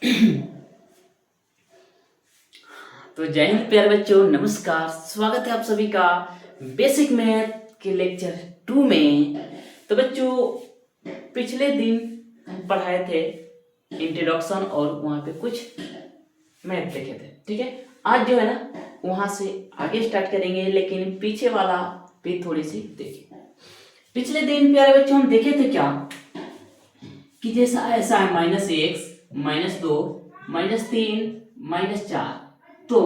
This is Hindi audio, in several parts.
तो जय हिंद प्यारे बच्चों, नमस्कार। स्वागत है आप सभी का बेसिक मैथ के लेक्चर 2 में। तो बच्चों, पिछले दिन हम पढ़ाए थे इंट्रोडक्शन और वहाँ पे कुछ मैथ देखे थे, ठीक है। आज जो है ना वहाँ से आगे स्टार्ट करेंगे, लेकिन पीछे वाला भी थोड़ी सी देखें। पिछले दिन प्यारे बच्चों हम देखे थे क्या कि जैसा ऐसा है -1, -2, -3, -4, तो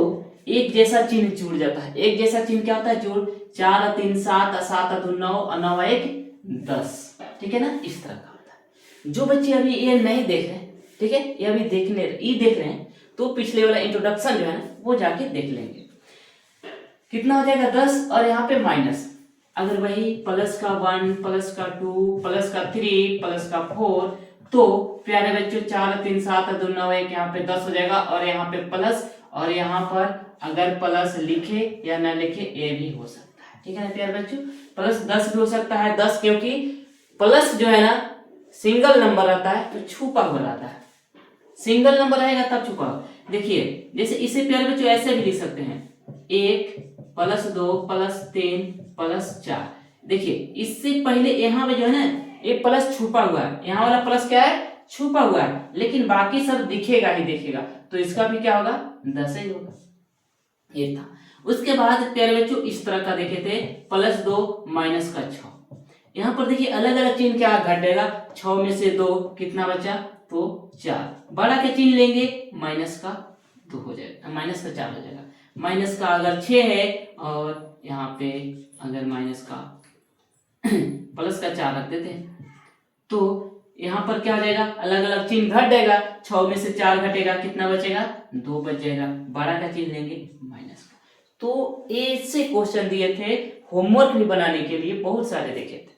एक जैसा चिन्ह जुड़ जाता है। एक जैसा चिन्ह क्या होता है? जुड़ 4 और 3 7, 7 और 2 9, और 9 और 1 10, ठीक है ना। इस तरह का होता है। जो बच्चे अभी ये नहीं देख रहे, ठीक है, ये अभी देख रहे हैं, तो पिछले वाला इंट्रोडक्शन जो है ना वो जाके देख लेंगे। कितना हो जाएगा? 10, और यहाँ पे माइनस। अगर वही प्लस का 1, प्लस का 2, प्लस का 3, प्लस का 4, तो प्यारे बच्चों 4 3 7 2 9 1 यहाँ पे 10 हो जाएगा, और यहाँ पे प्लस, और यहाँ पर अगर प्लस लिखे या ना लिखे ये भी हो सकता है, ठीक है ना प्यारे बच्चों। प्लस 10 भी हो सकता है, 10 क्योंकि प्लस जो है ना सिंगल नंबर आता है तो छुपा हुआ रहता है। सिंगल नंबर रहेगा तब छुपा। देखिए जैसे इसे प्यारे बच्चों ऐसे भी लिख सकते हैं, 1 + 2 + 3 + 4। देखिए इससे पहले यहाँ पे जो है ना ये प्लस छुपा हुआ है, यहाँ वाला प्लस क्या है? छुपा हुआ है, लेकिन बाकी सब दिखेगा ही दिखेगा, तो इसका भी क्या होगा? 10 ही होगा। ये था। उसके बाद प्यारे बच्चों इस तरह का देखे थे, +2 -6। यहाँ पर देखिए अलग अलग चिन्ह क्या घटेगा, 6 में से 2 कितना बचा? तो 4। बड़ा के चिन्ह लेंगे, -2 हो जाएगा, -4 हो जाएगा। माइनस का अगर 6 है, और यहाँ पे अगर माइनस का प्लस का 4 रख देते हैं, तो यहाँ पर क्या हो जाएगा? अलग अलग चिन्ह घट जाएगा। 6 में से 4 घटेगा, कितना बचेगा? 2 बच जाएगा। बड़ा का चिन्ह लेंगे, माइनस का। तो ऐसे क्वेश्चन दिए थे होमवर्क भी बनाने के लिए, बहुत सारे देखे थे,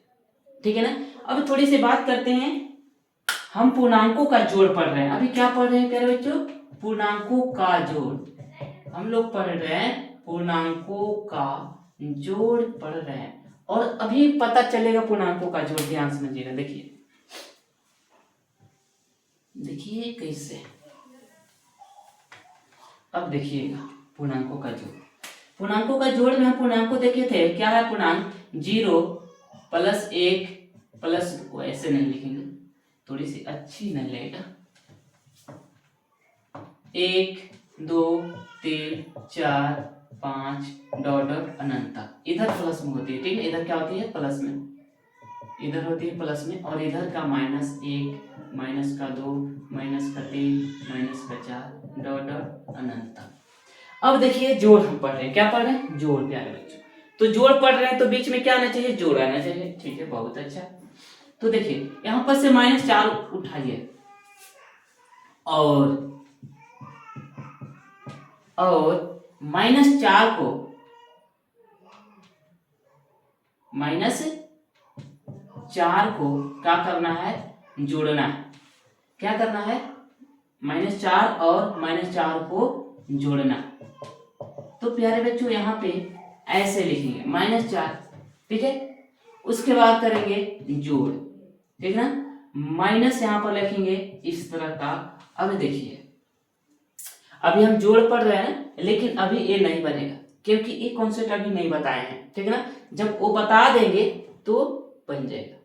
ठीक है ना। अब थोड़ी सी बात करते हैं, हम पूर्णांकों का जोड़ पढ़ रहे हैं। अभी क्या पढ़ रहे हैं प्यारे बच्चों? पूर्णांकों का जोड़। हम लोग पढ़ रहे हैं पूर्णांकों का जोड़ पढ़ रहे हैं, और अभी पता चलेगा पूर्णांकों का जोड़। ध्यान समझिएगा, देखिए देखिए कैसे। अब देखिएगा पूर्णांकों का जोड़। पूर्णांकों का जोड़ में हम पूर्णांकों देखे थे, क्या है पूर्णांक? 0 + 1 + ऐसे नहीं लिखेंगे, थोड़ी सी अच्छी नहीं लगेगा। 1 2 3 4 5 डॉट डॉट अनंत तक। इधर प्लस में होती है, ठीक है। इधर क्या होती है? प्लस में। इधर होती है प्लस में, और इधर का -1 -2 -3 -4 डॉट डॉट अनंत तक। अब देखिए जोड़ हम पढ़ रहे हैं, क्या पढ़ रहे हैं? जोड़ प्यारे बच्चों। तो जोड़ पढ़ रहे हैं तो बीच में क्या आना चाहिए? जोड़ आना चाहिए, ठीक है, बहुत अच्छा। तो देखिए यहां पर से -4 उठाइए, और -4 को -4 को क्या करना है? जोड़ना है। क्या करना है? -4 और -4 को जोड़ना। तो प्यारे बच्चों यहाँ पे ऐसे लिखेंगे -4, ठीक है। उसके बाद करेंगे जोड़, ठीक है ना। माइनस यहाँ पर लिखेंगे इस तरह का। अब देखिए अभी हम जोड़ पढ़ रहे हैं, लेकिन अभी ये नहीं बनेगा, क्योंकि ये कॉन्सेप्ट अभी नहीं बताए हैं, ठीक है ना। जब वो बता देंगे तो बन जाएगा,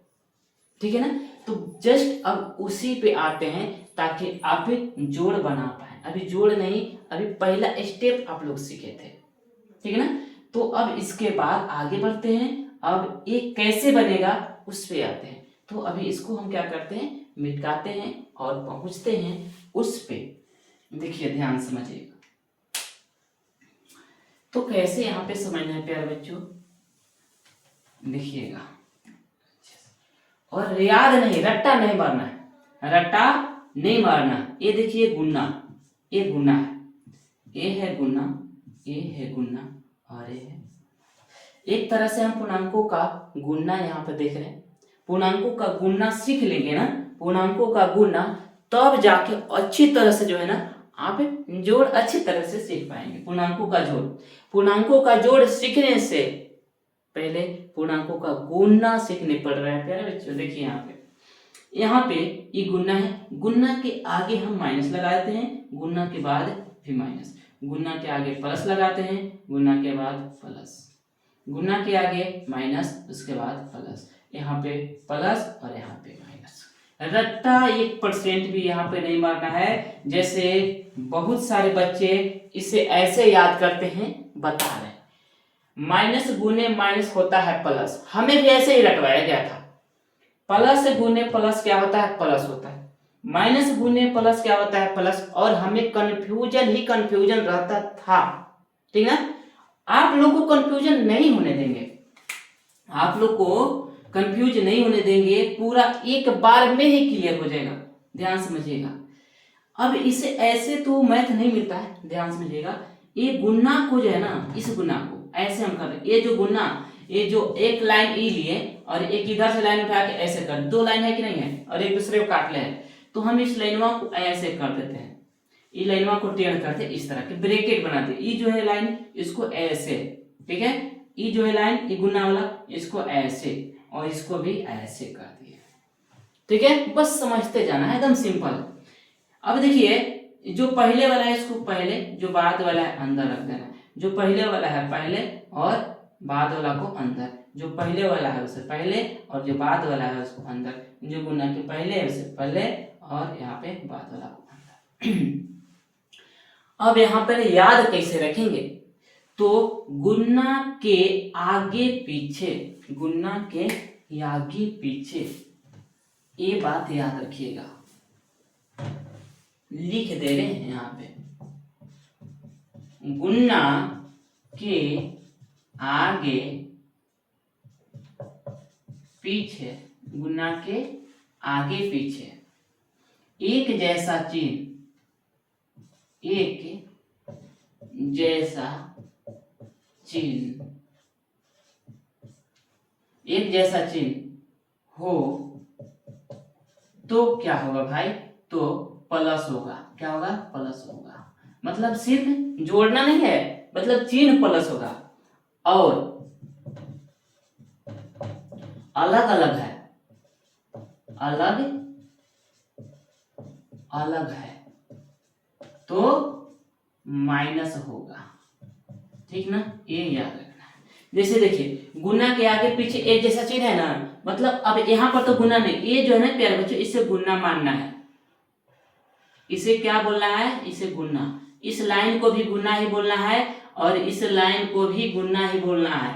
ठीक है ना। तो जस्ट अब उसी पे आते हैं ताकि आप जोड़ बना पाए। अभी जोड़ नहीं, अभी पहला स्टेप आप लोग सीखे थे, ठीक है ना। तो अब इसके बाद आगे बढ़ते हैं। अब ये कैसे बनेगा उस पे आते हैं। तो अभी इसको हम क्या करते हैं? मिटाते हैं और पहुंचते हैं उस पे। देखिए ध्यान समझिएगा। तो कैसे यहाँ पे समझना है प्यारे बच्चों, देखिएगा। और याद नहीं, रट्टा नहीं मारना है, रट्टा नहीं मारना। ये देखिए गुन्ना, ये गुन्ना है, ये है गुन्ना, ये है गुन्ना, और ये है। एक तरह से हम पूर्णांकों का गुन्ना यहाँ पे देख रहे हैं। पूर्णांकों का गुन्ना सीख लेंगे ना, पूर्णांकों का गुन्ना, तब जाके अच्छी तरह से जो है ना आप जोड़ अच्छी तरह से सीख पाएंगे। पूर्णांकों का जोड़, पूर्णांकों का जोड़ सीखने से पहले पूर्णांकों का गुणा सीखने पड़ रहा है प्यारे बच्चों। देखिए यहाँ पे यहाँ पे ये गुना है, गुना के आगे हम माइनस लगाते हैं, गुना के बाद भी माइनस, गुना के आगे प्लस लगाते हैं, गुना के बाद प्लस, गुना के आगे माइनस, उसके बाद प्लस, यहाँ पे प्लस और यहाँ पे माइनस। रट्टा 1% भी यहाँ पे नहीं मारना है, जैसे बहुत सारे बच्चे इसे ऐसे याद करते हैं, बता रहे माइनस गुने माइनस होता है प्लस, हमें भी ऐसे ही रटवाया गया था। प्लस गुने प्लस क्या होता है? प्लस होता है। माइनस गुने प्लस क्या होता है? प्लस। और हमें कंफ्यूजन रहता था, ठीक है। आप लोग को कंफ्यूजन नहीं होने देंगे, आप लोग को कंफ्यूज नहीं होने देंगे, पूरा एक बार में ही क्लियर हो जाएगा, ध्यान समझिएगा। अब इसे ऐसे तो मैथ नहीं मिलता है, ध्यान समझिएगा। ये गुना को जो है ना, इस गुना को ऐसे हम कर रहे हैं, ये जो गुना, ये जो एक लाइन ई लिए और एक इधर से लाइन उठा के ऐसे कर, दो लाइन है कि नहीं है, और एक दूसरे को काट ले हैं, तो हम इस लाइनवा को ऐसे कर देते हैं, ये लाइनवा को टेढ़ करते इस तरह के ब्रैकेट बनाते, ये जो है लाइन इसको ऐसे, ठीक है, ये जो है लाइन ये गुना वाला, इसको ऐसे और इसको भी ऐसे कर दिए, ठीक है। बस समझते जाना है, एकदम सिंपल। अब देखिए जो पहले वाला है इसको पहले, जो बाद वाला है अंदर रख देना, जो पहले वाला है पहले और बाद वाला को अंदर, जो पहले वाला है उसे पहले और जो बाद वाला है उसको अंदर, जो गुना के पहले है उसे पहले और यहाँ पे बाद वाला को अंदर। अब यहाँ पर याद कैसे रखेंगे? तो गुना के आगे पीछे, गुना के आगे पीछे, ये बात याद रखिएगा, लिख दे रहे हैं यहाँ पे, गुना के आगे पीछे, गुना के आगे पीछे एक जैसा चिन्ह, एक जैसा चिन्ह, एक जैसा चिन्ह हो तो क्या होगा भाई? तो प्लस होगा। क्या होगा? प्लस होगा। मतलब सिर्फ जोड़ना नहीं है, मतलब चिन्ह प्लस होगा और अलग अलग है, अलग अलग है तो माइनस होगा, ठीक ना, ये याद रखना है। जैसे देखिए गुना के आगे पीछे एक जैसा चिन्ह है ना, मतलब अब यहां पर तो गुना नहीं, ये जो है ना प्यारे बच्चों, इससे गुना मानना है, इसे क्या बोलना है? इसे गुना। इस लाइन को भी गुना ही बोलना है और इस लाइन को भी गुना ही बोलना है,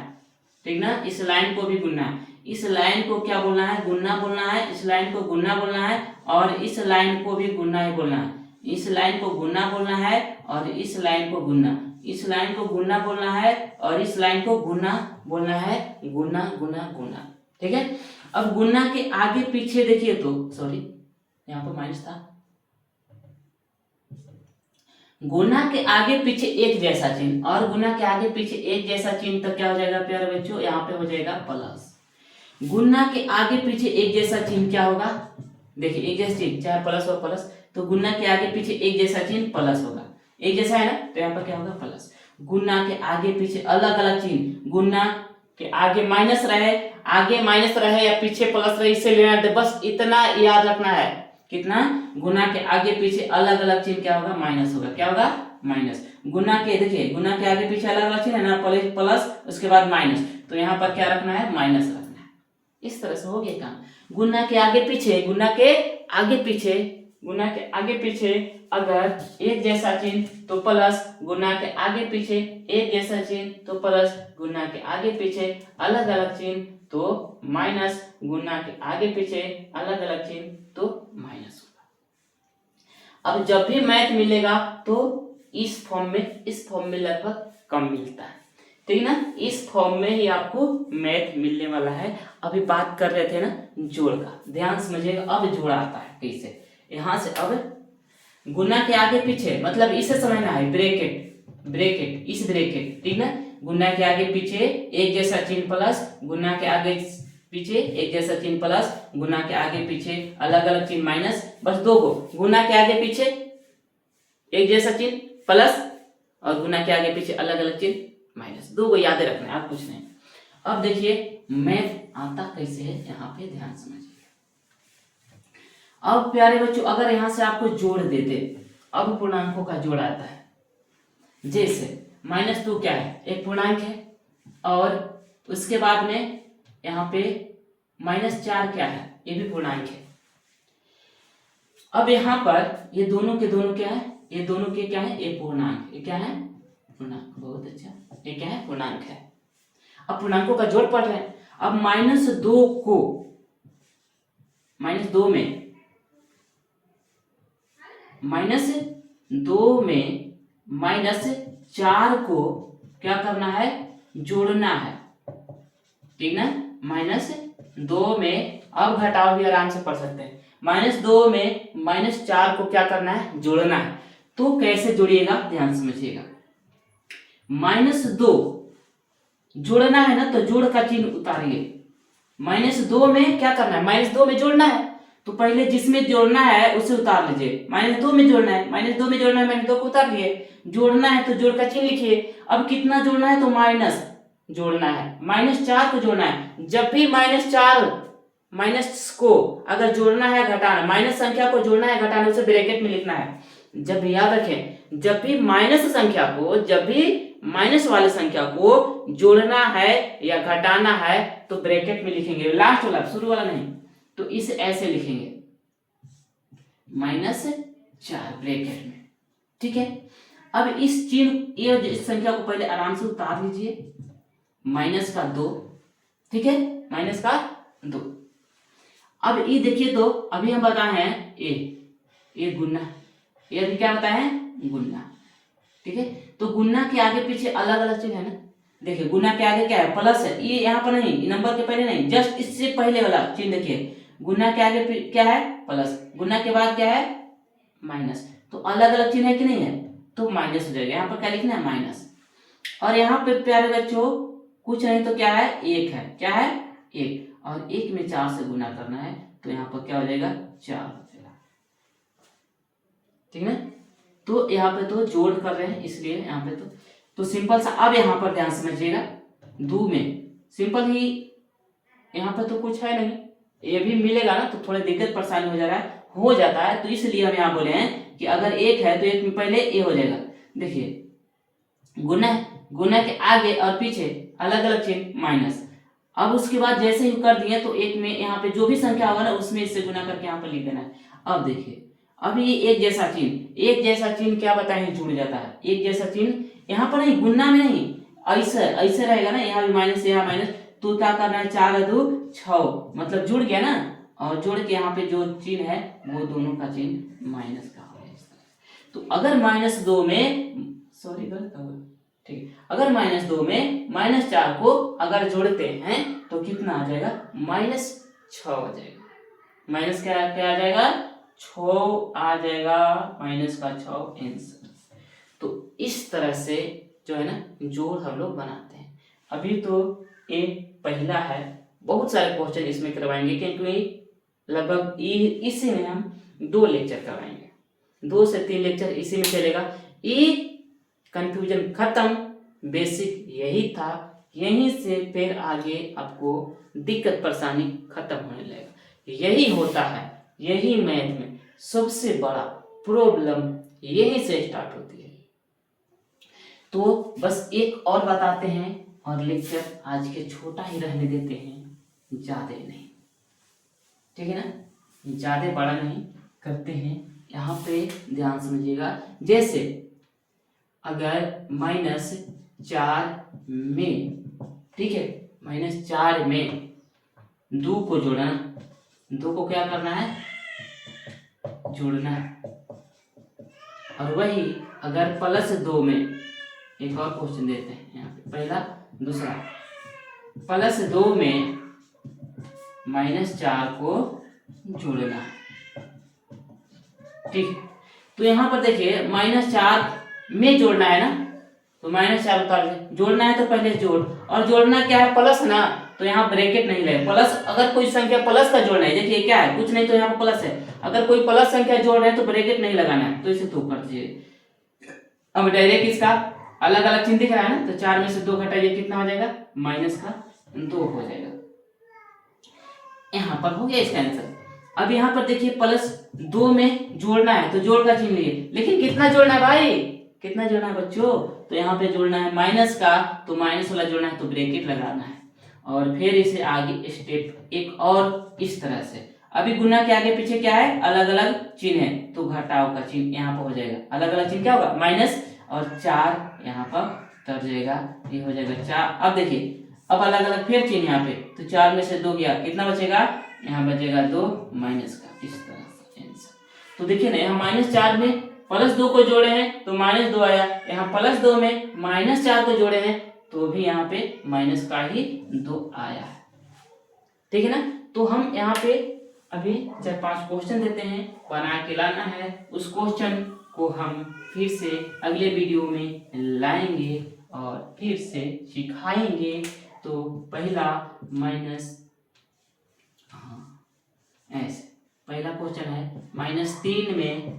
ठीक ना, इस लाइन को भी गुना, इस लाइन को क्या बोलना है? गुना बोलना है, इस लाइन को गुना बोलना है और इस लाइन को भी गुना ही बोलना है, इस लाइन को गुना बोलना है और इस लाइन को गुना, इस लाइन को गुना बोलना है और इस लाइन को गुना बोलना है, गुना गुना गुना, ठीक है। अब गुना के आगे पीछे देखिए तो, सॉरी यहाँ पर माइनस था, गुना के आगे पीछे एक जैसा चिन्ह और गुना के आगे पीछे एक जैसा चिन्ह तो क्या हो जाएगा प्यारे बच्चों? यहाँ पे हो जाएगा प्लस। गुना के आगे पीछे एक जैसा चिन्ह क्या होगा? देखिए एक जैसा चिन्ह चाहे प्लस हो प्लस, तो गुना के आगे पीछे एक जैसा चिन्ह प्लस होगा, एक जैसा है ना, तो यहाँ पर क्या होगा? प्लस। गुना के आगे पीछे अलग अलग चिन्ह, गुना के आगे माइनस रहे, आगे माइनस रहे या पीछे प्लस रहे, इससे लेना दे, बस इतना याद रखना है। कितना? गुना के आगे पीछे अलग अलग चिन्ह क्या होगा? माइनस होगा। क्या होगा? माइनस। गुना के देखिए गुना के आगे पीछे अलग अलग चिन्ह है ना, प्लस उसके बाद माइनस, तो यहाँ पर क्या रखना है? माइनस रखना है। इस तरह से हो गया काम। गुना के आगे पीछे, गुना के आगे पीछे, गुना के आगे पीछे अगर एक जैसा चिन्ह तो प्लस, गुना के आगे पीछे एक जैसा चिन्ह तो प्लस, गुना के आगे पीछे अलग अलग चिन्ह तो माइनस, गुना के आगे पीछे अलग अलग चिन्ह तो माइनस होगा। अब जब भी मैथ मिलेगा तो इस फॉर्म में लगभग कम मिलता है, ठीक है ना, इस फॉर्म में ही आपको मैथ मिलने वाला है। अभी बात कर रहे थे ना जोड़ का, ध्यान समझिएगा। अब जोड़ आता है कैसे, यहां से अब गुना के आगे पीछे मतलब इसे समझना है, ब्रैकेट इस ब्रैकेट, ठीक ना, गुना के आगे पीछे एक जैसा चिन्ह प्लस, गुना के आगे पीछे एक जैसा चिन्ह प्लस, गुना के आगे पीछे अलग अलग चिन्ह माइनस, बस दो को, गुना के आगे पीछे एक जैसा चिन्ह प्लस और गुना के आगे पीछे अलग अलग चिन्ह माइनस, दो को याद रखना है, आप कुछ नहीं। अब देखिए मैथ आता कैसे है, यहाँ पे ध्यान समझिए। अब प्यारे बच्चों अगर यहाँ से आपको जोड़ देते, अब पूर्णांकों का जोड़ आता है। जैसे -2 क्या है, एक पूर्णांक है, और उसके बाद में यहाँ पे -4 क्या है, ये भी पूर्णांक है। अब यहाँ पर ये दोनों के दोनों क्या है, ये दोनों के क्या है, ये पूर्णांक, ये क्या है, पूर्णांक। बहुत अच्छा, ये क्या है, पूर्णांक है। अब पूर्णांकों का जोड़ पढ़ रहे हैं। अब -2 को -2 में -2 में -4 को क्या करना है, जोड़ना है, ठीक ना। -2 में, अब घटाव भी आराम से पढ़ सकते हैं, -2 में -4 को क्या करना है, जोड़ना है। तो कैसे जोड़िएगा, ध्यान समझिएगा। -2 जोड़ना है ना, तो जोड़ का चिन्ह उतारिए। -2 में क्या करना है, -2 में जोड़ना है, तो पहले जिसमें जोड़ना है उसे उतार लीजिए। -2 में जोड़ना है, -2 में जोड़ना है, -2 को उतार लिए। जोड़ना है तो जोड़ का चिन्ह लिखिए। अब कितना जोड़ना है, तो माइनस जोड़ना है, -4 को जोड़ना है। जब भी -4 माइनस को अगर जोड़ना है, घटाना, माइनस संख्या को जोड़ना है, घटाना, उसे ब्रैकेट में लिखना है। जब भी याद रखें, जब भी माइनस संख्या को, जब भी माइनस वाले संख्या को जोड़ना है या घटाना है, तो ब्रैकेट में लिखेंगे, लास्ट वाला, शुरू वाला नहीं। तो इसे ऐसे लिखेंगे, -4 ब्रैकेट में, ठीक है। अब इस चिन्ह, ये इस संख्या को पहले आराम से उतार लीजिए, -2, ठीक है, -2। अब ये देखिए, तो अभी हम बताए हैं ये गुना, ये अभी क्या बताए हैं, गुना, ठीक है। तो गुना के आगे पीछे अलग अलग चिन्ह है ना। देखिए गुना के आगे क्या है, प्लस है, ये यहाँ पर नहीं, नंबर के पहले नहीं, जस्ट इससे पहले वाला चिन्ह देखिए। गुना के आगे क्या है, प्लस, गुना के बाद क्या है, माइनस। तो अलग अलग चिन्ह है कि नहीं है, तो माइनस हो जाएगा। यहाँ पर क्या लिखना है, माइनस। और यहाँ पे प्यारे बच्चों कुछ नहीं तो क्या है, 1 है, क्या है, 1, और 1 में 4 से गुना करना है, तो यहाँ पर क्या हो जाएगा, 4 हो जाएगा, ठीक है। तो यहाँ पे तो जोड़ कर रहे हैं, इसलिए यहाँ पे तो सिंपल सा। अब यहाँ पर ध्यान समझिएगा, 2 में सिंपल ही, यहाँ पे तो कुछ है नहीं, ये भी मिलेगा ना, तो थोड़ी दिक्कत परेशानी हो जाता है, तो इसलिए हम यहाँ बोले हैं कि अगर 1 है तो 1 में पहले ए हो जाएगा। देखिए गुना के आगे और पीछे अलग अलग चिन्ह, माइनस। अब उसके बाद जैसे ही कर दिए, तो 1 में यहाँ पे जो भी संख्या होगा ना, उसमें इससे गुना करके यहाँ पर लिख देना है। अब देखिए, अभी एक जैसा चिन्ह क्या बताएं, जुड़ जाता है। एक जैसा चिन्ह यहाँ पर नहीं, गुना में नहीं, ऐसे रहेगा ना, यहाँ भी माइनस, यहाँ माइनस, तो क्या करना है, 4 और 2 6, मतलब जुड़ गया ना। और जोड़ के यहाँ पे जो चिन्ह है, वो दोनों का चिन्ह माइनस का हो गया। तो अगर -2 में, सॉरी गलत हो, ठीक, अगर -2 में -4 को अगर जोड़ते हैं, तो कितना आ जाएगा, -6 आ जाएगा। माइनस क्या आ जाएगा, 6 आ जाएगा, माइनस का 6 आंसर। तो इस तरह से जो है ना, जोड़ हम लोग बनाते हैं। अभी तो ये पहला है, बहुत सारे क्वेश्चन इसमें करवाएंगे, क्योंकि लगभग इसी में हम 2 लेक्चर करवाएंगे, 2 से 3 लेक्चर इसी में चलेगा। ये कंफ्यूजन खत्म, बेसिक यही था, यहीं से फिर आगे आपको दिक्कत परेशानी खत्म होने लगेगा। यही होता है, यही मैथ में सबसे बड़ा प्रॉब्लम यहीं से स्टार्ट होती है। तो बस एक और बताते हैं, और लेक्चर आज के छोटा ही रहने देते हैं, ज्यादा नहीं, ठीक है ना, ज्यादा बड़ा नहीं करते हैं। यहाँ पे ध्यान समझिएगा, जैसे अगर -4 में, ठीक है, -4 में 2 को जोड़ना, 2 को क्या करना है, जोड़ना है। और वही अगर +2 में, एक और क्वेश्चन देते हैं यहाँ पे, पहला दूसरा, +2 में -4 को जोड़ना, ठीक। तो यहाँ पर देखिए -4 में जोड़ना है ना, तो -4 उतार दे, जोड़ना है तो पहले जोड़, और जोड़ना क्या है, प्लस ना, तो यहाँ ब्रैकेट नहीं लगे, प्लस, अगर कोई संख्या प्लस का जोड़ना है, देखिए क्या है, कुछ नहीं तो यहाँ पर प्लस है, अगर कोई प्लस संख्या जोड़ रहे हैं तो ब्रैकेट नहीं लगाना है, तो इसे 2 कर दीजिए। अब डायरेक्ट इसका अलग अलग चिन्ह दिख रहा है ना, तो 4 में से 2 घटाइए, कितना हो जाएगा, -2 हो जाएगा। यहाँ पर हो गया इसका आंसर। अब यहाँ पर देखिए +2 में जोड़ना है तो जोड़ का चिन्ह लिए, लेकिन कितना जोड़ना है भाई, कितना जोड़ना है बच्चों, तो यहाँ पे जोड़ना है माइनस का, तो माइनस वाला जोड़ना है तो ब्रैकेट लगाना है और फिर इसे आगे स्टेप एक और इस तरह से। अभी गुना के आगे पीछे क्या है, अलग अलग चिन्ह है, तो घटाव का चिन्ह यहाँ पर हो जाएगा, अलग अलग चिन्ह क्या होगा माइनस, और 4 यहाँ पर तर जाएगा, ये हो जाएगा 4। अब देखिए अब अलग अलग फिर चिन्ह यहाँ पे, तो 4 में से 2 गया, कितना बचेगा, यहाँ बचेगा 2 माइनस का, इस तरह से आंसर। तो देखिए ना यहाँ -4 में +2 को जोड़े हैं तो -2 आया, यहाँ +2 में -4 को जोड़े हैं तो भी यहाँ पे माइनस का ही 2 आया है, ठीक है ना। तो हम यहाँ पे अभी 4-5 क्वेश्चन देते हैं, बना के लाना है, उस क्वेश्चन को हम फिर से अगले वीडियो में लाएंगे और फिर से सिखाएंगे। तो पहला माइनस, हाँ ऐसे पहला क्वेश्चन है -3 में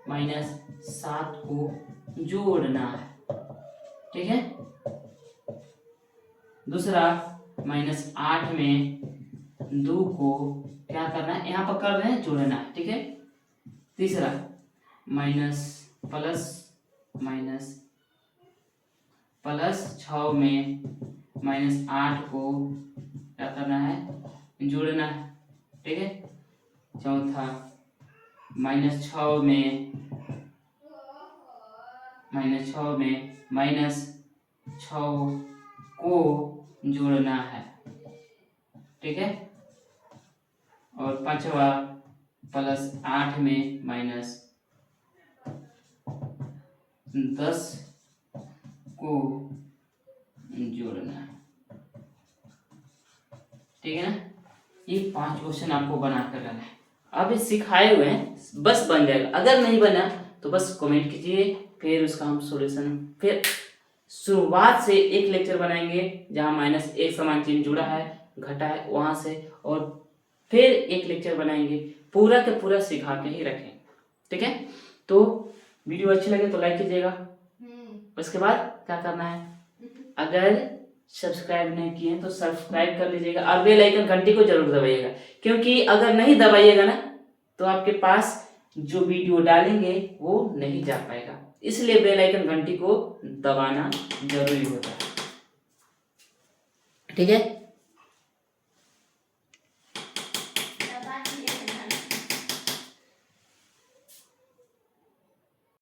-7 को जोड़ना है, ठीक है। दूसरा -8 में 2 को क्या करना है, यहाँ पर कर रहे हैं जोड़ना है, ठीक है। तीसरा +6 में -8 को क्या करना है, जोड़ना है, ठीक है। चौथा -6 में -6 को जोड़ना है, ठीक है। और पांचवा +8 में -10 को जोड़ना है, ठीक है ना। ये 5 क्वेश्चन आपको बना कर लाना है। अब ये सिखाए हुए हैं, बस बन जाएगा, अगर नहीं बना तो बस कमेंट कीजिए, फिर उसका हम सॉल्यूशन, फिर शुरुआत से एक लेक्चर बनाएंगे जहां -1 समान चिन्ह जुड़ा है, घटा है वहां से, और फिर एक लेक्चर बनाएंगे, पूरा का पूरा सिखा के ही रखें, ठीक है। तो वीडियो अच्छी लगे तो लाइक कीजिएगा, उसके बाद क्या करना है, अगर सब्सक्राइब नहीं किए तो सब्सक्राइब कर लीजिएगा और बेल आइकन घंटी को जरूर दबाइएगा, क्योंकि अगर नहीं दबाइएगा ना तो आपके पास जो वीडियो डालेंगे वो नहीं जा पाएगा, इसलिए बेल आइकन घंटी को दबाना जरूरी होता है, ठीक है।